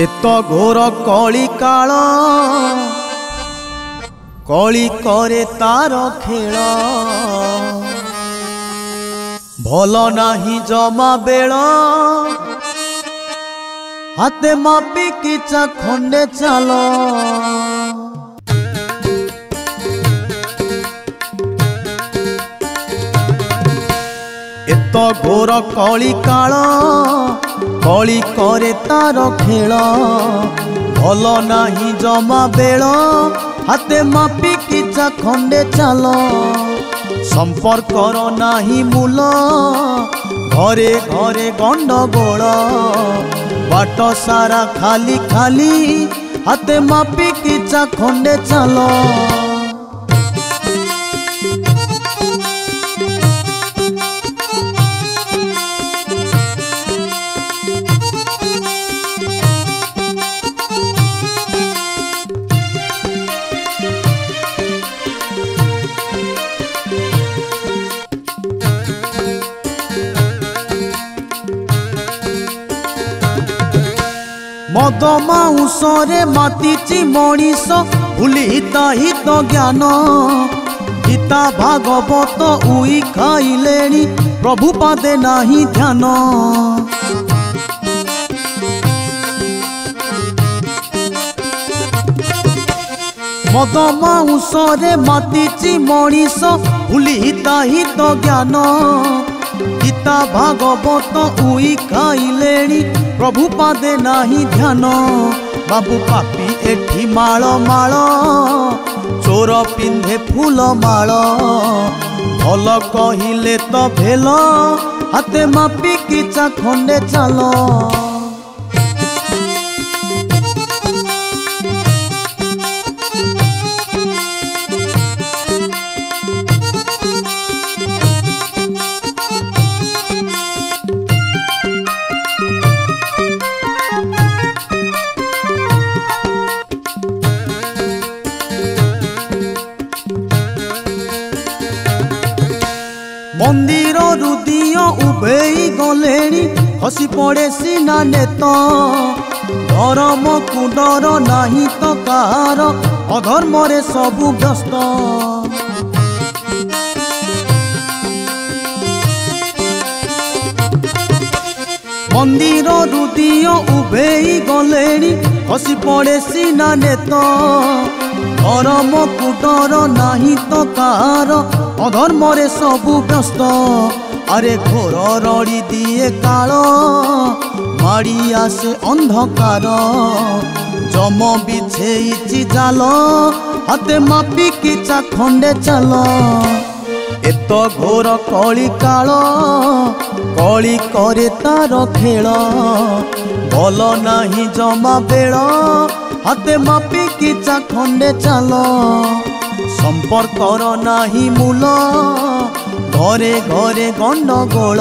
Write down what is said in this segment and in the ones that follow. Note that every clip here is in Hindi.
एत घोर कली काल कली करे तार खेल भल नाही जमा बेल हाथे मापी किचा खंडे चाल एत घोर कली काल कली करे तार खेल भल नाही जमा बेल हाथे मापी किचा खंडे चाल संपर्कर नाही मूल घरे घरे गंडगोल बाट सारा खाली खाली हाथे मापी किचा खंडे चाल मद माउसरे मातिची मनीष भूली हित ज्ञान गीता भागवत उई खाइलेणी प्रभु पादे नाही ध्यान मद माउसरे मातिची मनीष भूली हित ज्ञान गीता भागवत उई खाइलेणी प्रभु पादे नाही ध्यान बाबू पापी एठी माल माल चोर पिंधे फूल माल भल कहिले तो भेल हाथे मापी किचा खंडे चाल मंदिर रुदिय उभेई गलेणी हसी पड़े सीना नेत धर्म को डर नाही तो कार अधर्म रे सबु व्यस्त मंदिर रुदिय उभेई गलेणी हसी पड़े सीना नेत धर्म को डर नाही तो कार अधर्म रे सबु व्यस्त अरे घोर रड़ी दिए काल माड़ी आसे अंधकार जम बिछेइची जाल हाथे मापी किचा खंडे चाल एत घोर कली काल कली करे तार खेल भल नाही जमा बेल हाथे मापी किचा खंडे चाल संपर्कर नाही मूल घरे घरे गंडगोल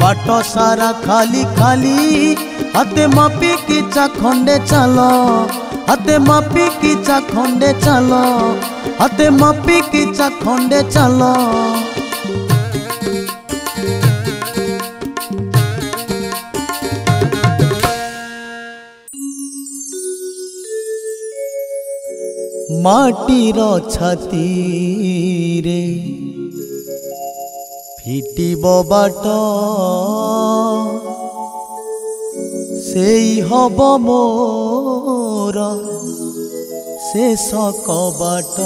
बाट सारा खाली खाली हाथे मापी किचा खंडे चाल हाथे मापी किचा खंडे चाल हाथे मापी किचा खंडे चाल माटीर छाती रे फिटिब बाट सेई हब मोर शेष कबाट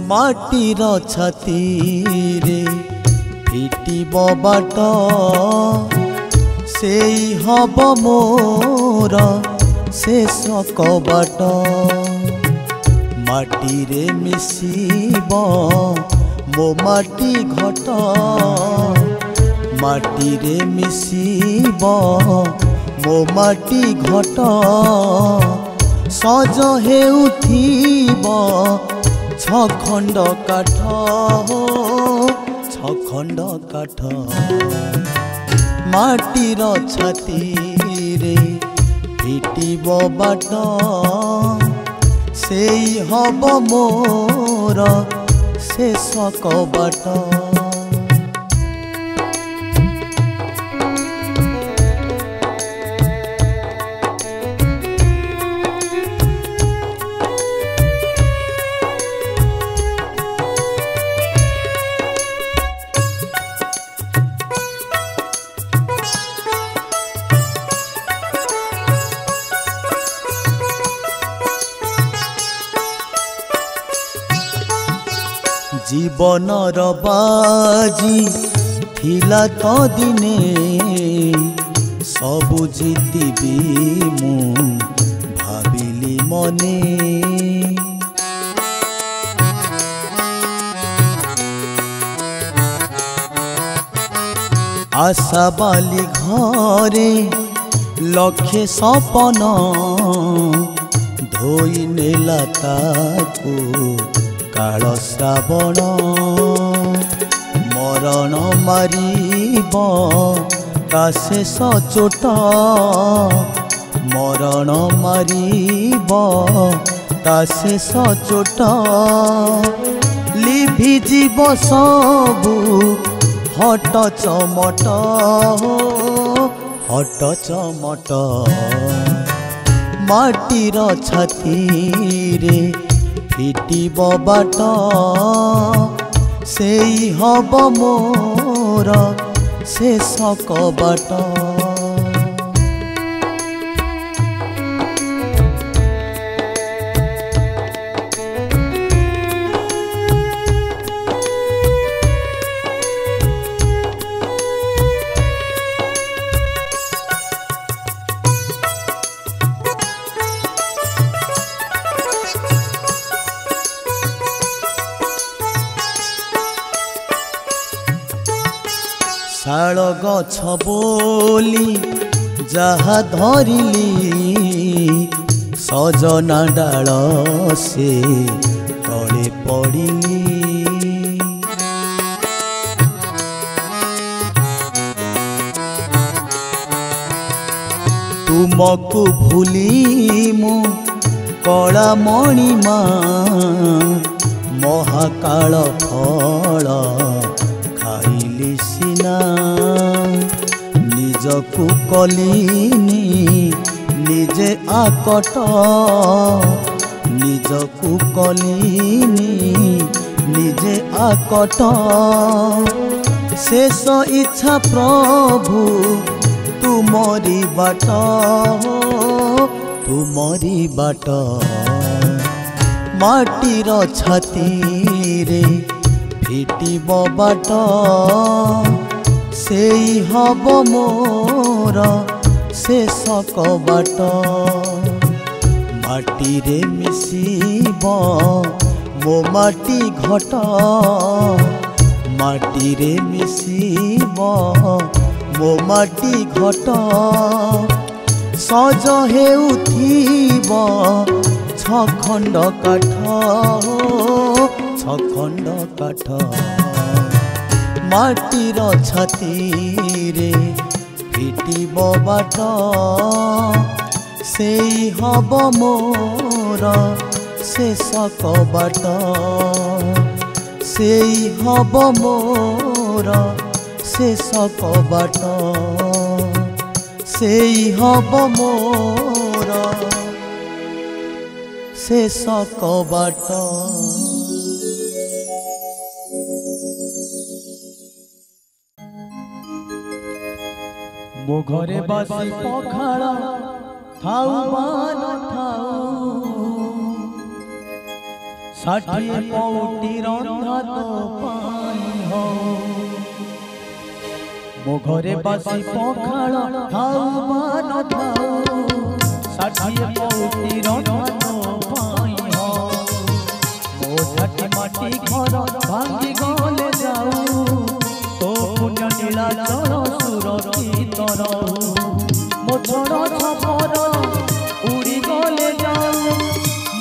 माटीर छाती रे फिटिब बाट सेई हब मोर शेष कबाट माटी रे मिसिब मो माटी घट माटी रे मिसिब मो माटी घट सज हेउथिब छखंड काठ छखंड काठ माटीर छाती रे फिटिब बाट सेई हब मोर शेष कबाट जीवनर बाजी थिला तो दिने सबु जीतिबी मु भाविली मने आशा बाली घरे लक्षे सपन धोई नेला ताकू काल श्रावण मरण मारिब कासे सचोट मरण मारिब कासे सचोट लिभि जीव सबु हट चमट हट चमट माटीर छाती रे फिटिब बाट सेई हब मोर शेष कबाट शाल गछ बोली जहा धरिली सजना डाल से तले पड़िली तुमको भूली मु कला मणिमा महाकाल फल खाइली सिना निजकु कलिनी निजे आकट निजकु कलिनी निजे आकट शेष इच्छा प्रभु तुमरी बाट तुमरी बाट माटीर छाती रे फिटिब बाट सेई हब मोर शेष कबाट माटी रे मिसिब मो माटी घट माटी रे मिसिब मो माटी घट सज हेउथिब छखंड काठ छखंड काठ माटीर छाती रे फिटिब बाट सेई हब मोर शेष कबाट सेई हब मोर शेष कबाट सेई हब मोर शेष कबाट मो घरे बसी पखाड़ थाउ मान थाउ 60 पौटी रंधा तो पाई हो मो घरे बसी पखाड़ थाउ मान थाउ 60 पौटी रंधा तो पाई हो मो झाटी माटी घर भांगी गले जाऊ तो पुण्य नीला चल सुरक्षित मो छोड़ छपर उड़ी गले जाऊ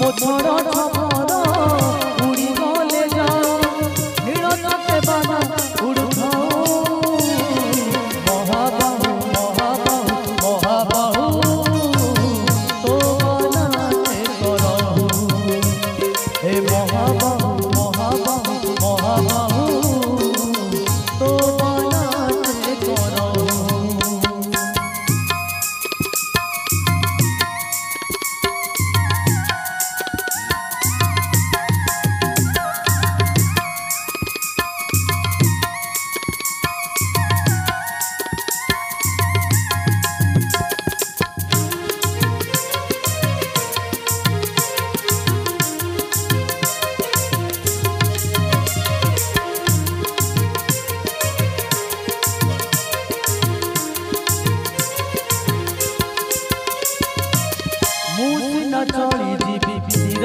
मो छोड़ छपर उड़ी गले जाऊ नील चटे बाना उड़ाऊ महाबाहु महाबाहु महाबाहु तो बनाते करहु हे महाबाहु महाबाहु महाबाहु तो बनाते करहु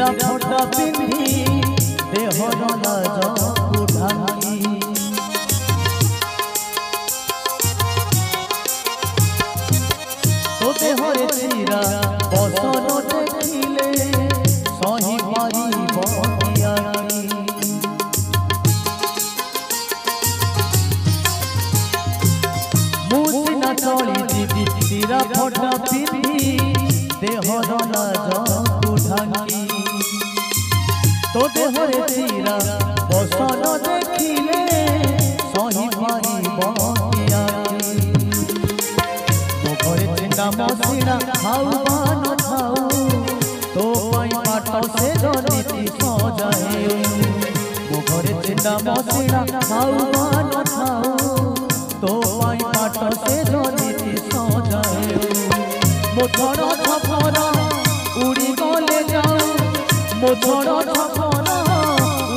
ଚିରା ଫଟା ପିନ୍ଧି ଦେହର ଲାଜକୁ ଢାଙ୍କି ତୋ ଦେହରେ ଚିରା ବସନ ଦେଖିଲେ ସହି ପାରିବ ମୁଁ ସିନା ଚଳି ଯିବି ଚିରା ଫଟା ପିନ୍ଧି ଦେହର ଲାଜକୁ ଢାଙ୍କି ତୋ ଦେହରେ ଚିରା ବସନ ଦେଖିଲେ ସହି ପାରିବ ମୋ ଘରେ ଚିଣ୍ଡା ମସିଣା ଖାଉ ବା ନଥାଉ ତୋ ପାଇଁ ପାଠ ସେ ଜନିତି ସଜାଏ ମୋ ଘରେ ଚିଣ୍ଡା ମସିଣା ଖାଉ ବା ନଥାଉ ତୋ ପାଇଁ ପାଠ ସେ ଜନିତି ସଜାଏ ମୋ ଝଡ଼ ଝପର ଉଡ଼ି ଗଲେ ଯାଉ ମୋ ଝଡ଼ ଝପର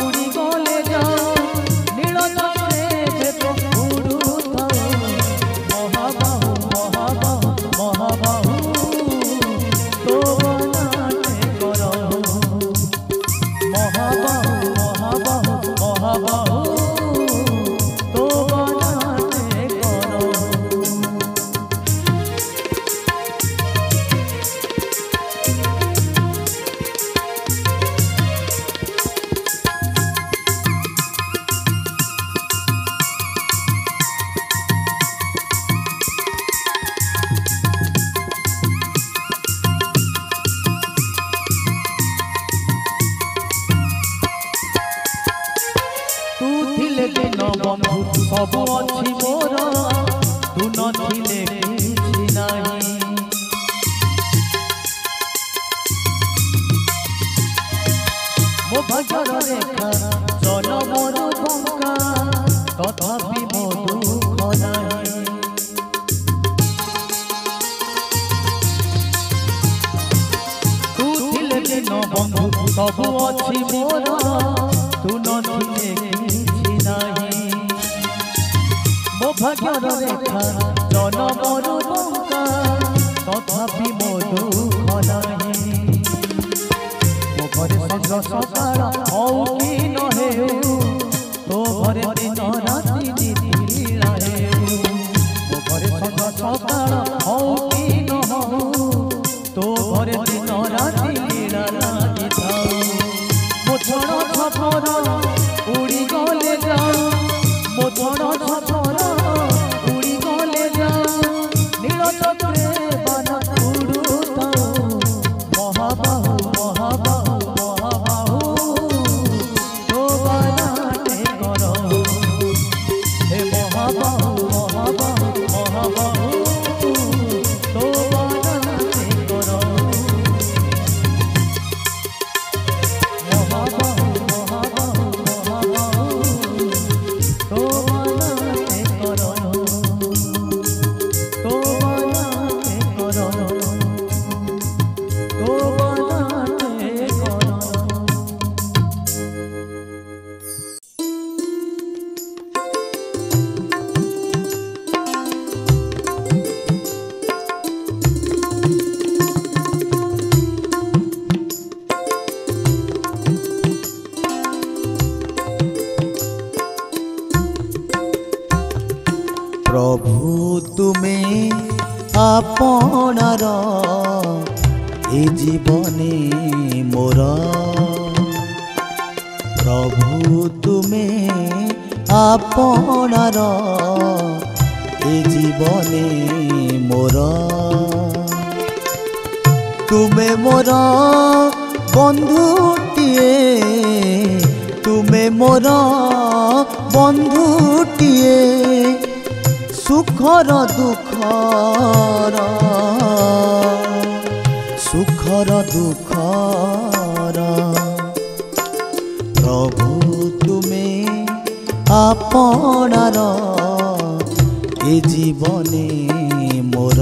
ଉଡ଼ି ଗଲେ ଯାଉ ନୀଳ ଚକ୍ରେ ଉଡ଼ୁଥାଉ ମହାବାହୁ ମହାବାହୁ ମହାବାହୁ ତୋ ବନାଟେ କରହୁ ମହାବାହୁ ମହାବାହୁ ମହାବାହୁ ତୋ ବନାଟେ କରହୁ सब अच्छी मोर तू नथिले किछि नाही मो भाग्यर रेखा चल मोर बंका तथापि मो दुख नाही तू थिले दिन बंधु सब अच्छी मोर तू नथिले किछि नाही मो भाग्यर रेखा चल मोर बंका तथापि मो दुख नाही मो घरे सज सकाळ हऊ कि न हेउ तो घरे दिन राति निधिला हेउ मो घरे सज सकाळ हऊ कि न हऊ तो घरे दिन राति लीला लागि थाउ मो झड़ झपर उड़ी गले जाऊ मो झड़ झपर उड़ी गले जाऊ नील चक्रे बाण उड़ुथाऊ महाबाहु महाबाहु महाबाहु तो बाणाटे करहु हे महाबाहु महाबाहु महाबाहु तो बाणाटे करहु महाबाहु महाबाहु महाबाहु तो बाणाटे करहु तो बाणाटे करहु तो बाणाटे करहु प्रभु तुमे आपणार ए जीवने मोर प्रभु तुमे आपणार ए जीवने मोर तुमे मोर बंधुटिए तुमे मोर बंधुटिए सुखर दुखर सुखर दुखर प्रभु तुमे आपणार ए जीवने मोर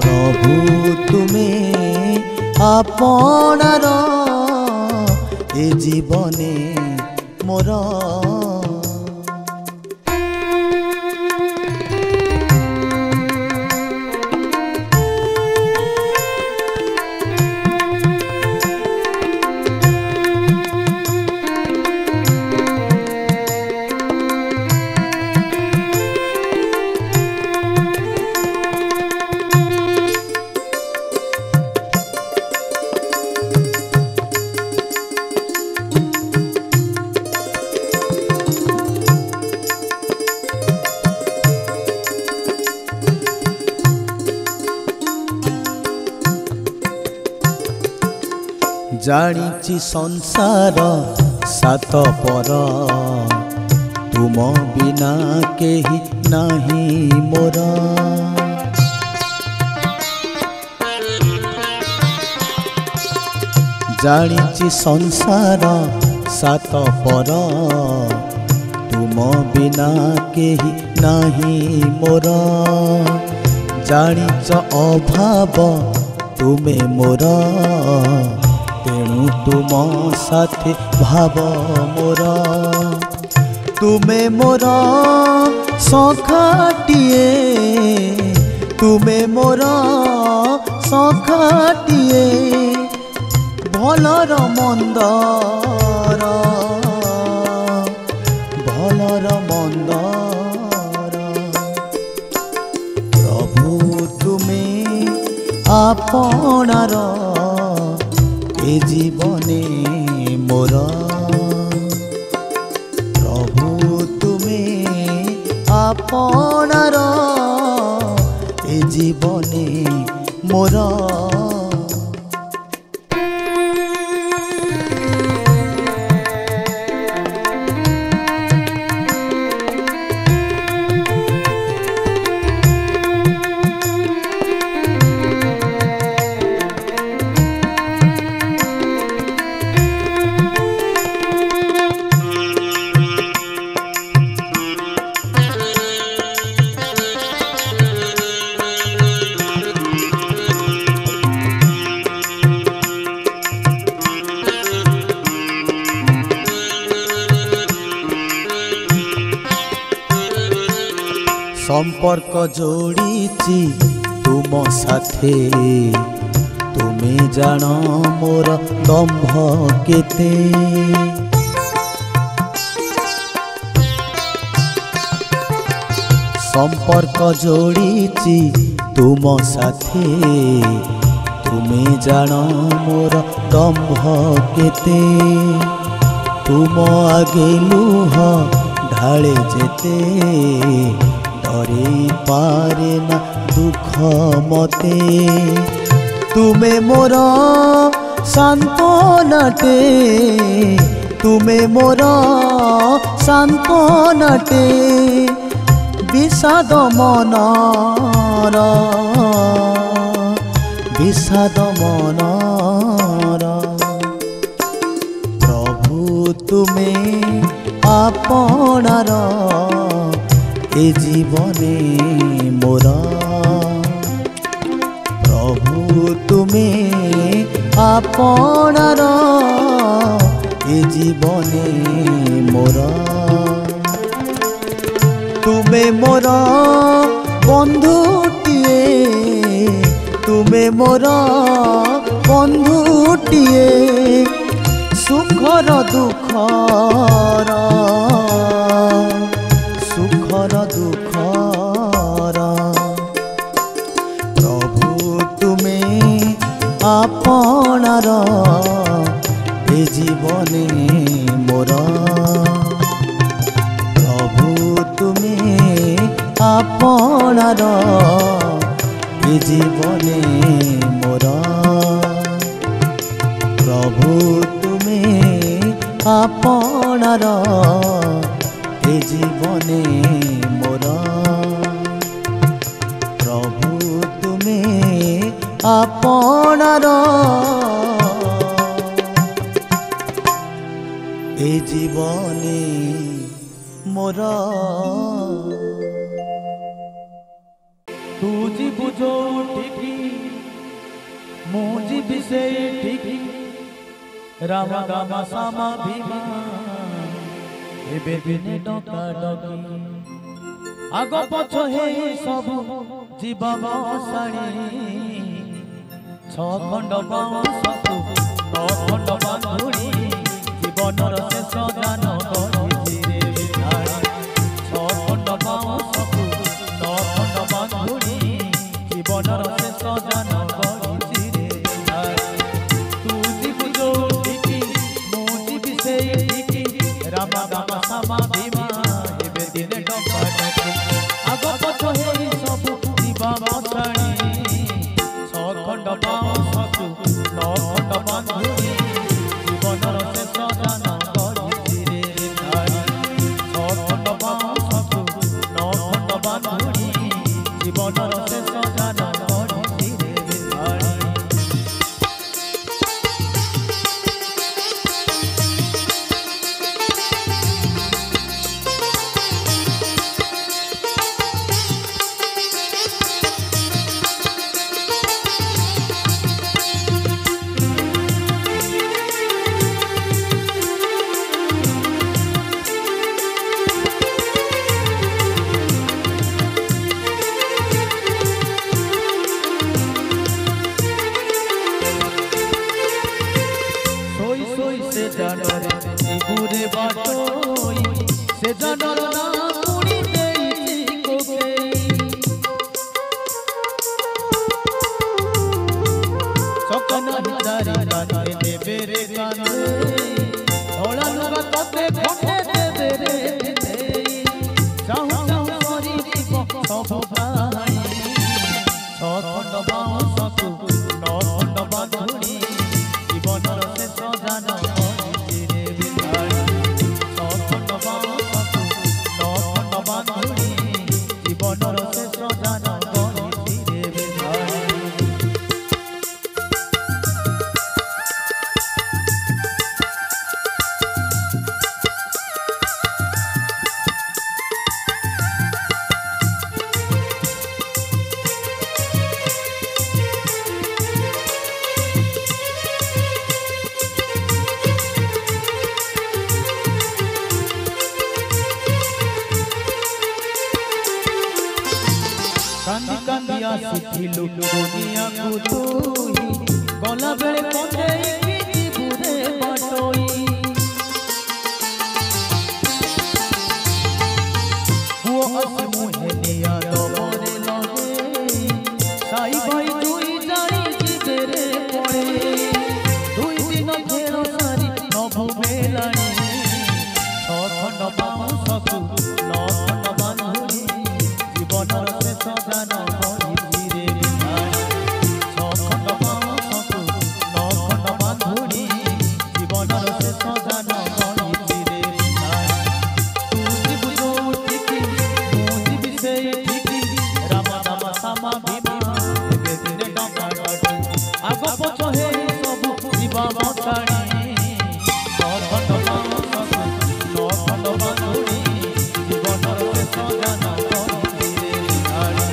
प्रभु तुमे आपणार ए जीवने मोर जानिछि संसार सात पर तुम बिना केही नाही मोर जानिछि संसार सात पर तुम बिना केही नाही मोर जानिछ अभाव तुमे मोर तेणु तुम साथी भाव मोर तुमे मोर सखाटिए तुमे मोर सखाटिए भलर मंदर भलर मंदर प्रभु तुमे आपणार ए जीवने मोर प्रभु तुमे आपणार ए जीवने मोर संपर्क जोड़ीची तुम साथे तुमे जान मोर दम्भ केते संपर्क जोड़ीची तुम साथे तुमे जान मोर दम्भ केते तुम आगे लुह ढाले जेते डरे पारे ना दुख मते तुमे मोर सांत्वनाटे तुमे मोर सांत्वनाटे विषाद मनर विषाद मनर प्रभु तुमे आपणार ए जीवने मोर प्रभु तुमे आपणार ए जीवने मोर तुमे मोर बंधुटिए तुमे मोर बंधुटिए सुखर दुखर सुखर दुखर प्रभु तुमे आपणार ए जीवने मोर प्रभु तुमे आपणार ए जीवने मोर प्रभु तुमे आपणार ए जीवने मोर प्रभु तुमे आपणार ए जीवने मोर तू जीवु जो ठीकी मु जीवि से ठीकी राम गाम सामा भीमा एबे दिने डका डकी आग पछ हे सबु जीवन साणी छ खंड बाउंसु न खंड बांधुणी जीवनर शेष गान करिछि रे विधाणी छ खंड बाउंसु न खंड बांधुणी जीवनर शेष गान करिछि रे विधाणी तू जीवु जो ठीकी मु जीवि से ठीकी राम गाम सामा भीमा एबे दिने डका डकी आग पछ हे सबु जीवन साणी छ खंड बाउंसु न खंड बांधुणी ସବୁ କାହାଣୀ ଛଅ ଖଣ୍ଡ ବାଉଁଶକୁ ନଅ ଖଣ୍ଡ ବାନ୍ଧୁଣି ଜୀବନର ଶେଷ ଯାନ କରିଚିରେ ବିଧାଣି ଛଅ ଖଣ୍ଡ ବାଉଁଶକୁ ନଅ ଖଣ୍ଡ ବାନ୍ଧୁଣି ଜୀବନର ଶେଷ ଯାନ କରିଚିରେ ବିଧାଣି कांदी कांदी आसिथिलु दुनिया को तुही गला बेले कंदेई की बुरे बाटोई वो आसे मुहे निया दमरे लगे साई भाई दुई जाई जिबेरे पड़े दुई दिन घेरो सारी नभु बेलाणी छह खंड बाउंशकु नौ खंड बांधुनी जीवनर शेष जान गरिचिरे बिधाणी छह खंड बाउंशकु नौ खंड बांधुनी जीवनर शेष जान गरिचिरे बिधाणी तू जीव जोटिकी मु जीवी सेठिकी राम नाम सामा भीमा एबे दिने डंका डटी आग पछ हे सब जीवा मताणी छह खंड बाउंशकु नौ खंड बांधुनी जीवनर शेष जान गरिचिरे बिधाणी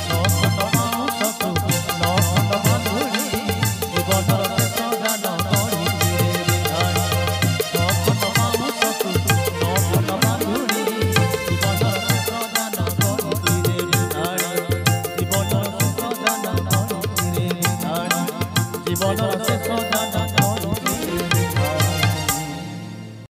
छह खंड बाउंशकु नौ खंड बांधुनी जीवनर शेष जान गरिचिरे बिधाणी छह खंड बाउंशकु नौ खंड बांधुनी जीवनर शेष जान गरिचिरे बिधाणी जीवनर शेष जान गरिचिरे बिधाणी जीवनर